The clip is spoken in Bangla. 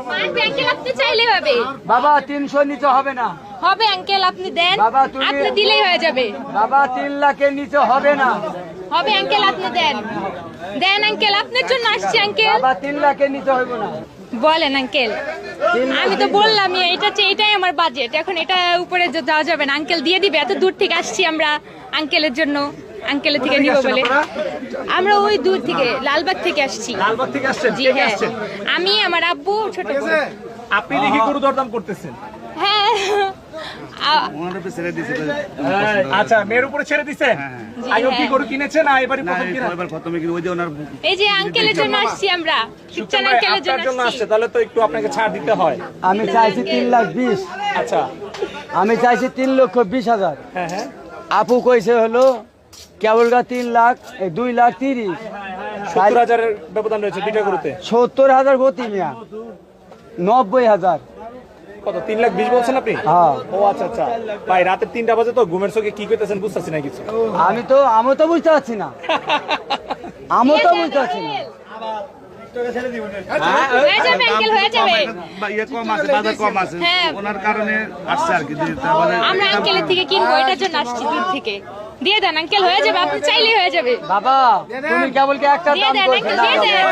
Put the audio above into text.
মারবে আঙ্কেল, আপনি চাইলে হবে। বাবা 300 নিচে হবে না। হবে আঙ্কেল, আপনি দেন। বাবা, তুমি- আপনি দিলেই হয়ে যাবে। বাবা 3 লাখের নিচে হবে না। হবে আঙ্কেল, আপনি দেন। দেন আঙ্কেল, আপনার জন্য আসছি আঙ্কেল। বাবা 3 লাখের নিচে হইব না। বলেন আঙ্কেল। আমি তো বললাম এটাই আমার বাজেট। এখন এটা উপরে যাওয়া যাবে না। আঙ্কেল দিয়ে দিবে। এত দূর থেকে আসছি আমরা আঙ্কেলের জন্য, আঙ্কেলের থেকে নিব বলে। আমরা ওই দূর থেকে লালবাগ থেকে আসছি। লালবাগ থেকে আসছেন? জি কে কে হ্যাঁ, আসছেন? আমি, আমার আব্বু, ছোট বোন। আপনি দেখি গরু দরদাম করতেছেন। হ্যাঁ আচ্ছা, মেয়ের উপরে ছেড়ে দিছেন? জি, আগে কি হ্যাঁ। গরু কিনেছেন না এবারে প্রথম কিনা? এই যে আঙ্কেলের জন্য আসছি আমরা, শিবচান শুক্রবার আঙ্কেলের আপনার জন্য জন্য আসছি। আসছে, তাহলে তো একটু আপনাকে ছাড় দিতে হয়। আমি চাইছি 3,20,000। আচ্ছা, আমি চাইছি 3,20,000। হ্যাঁ হ্যাঁ, আপু কইছে হলো কেবলগা 3 লাখ, 2,30,000। 70,000-এর ব্যবধান রয়েছে দুইটা গরুতে। 70,000 গতি মিয়া, 90,000। কত? 3,20,000 বলছেন আপনি? হ্যাঁ। ও আচ্ছা আচ্ছা ভাই, রাতে 3টা বাজে তো ঘুমের চোখে কি কইতেছেন বুঝতেছি না কিছু। আমি তো বুঝতে পারছি না। আমি তো বুঝতে পারছি না। হয়ে যাবে আঙ্কেল, হয়ে যাবে। হ্যাঁ, ওনার কারণে আসছে আর কি। আমরা আঙ্কেলের থেকে কিনবো, এটার জন্য আসছি দূর থেকে। দিয়ে দেন আঙ্কেল, হয়ে যাবে। আপনি চাইলেই হয়ে যাবে। বাবা তুমি কেবল কি একটা দিয়ে দাম দেন কইছো আঙ্কেল, না? দিয়ে দেন।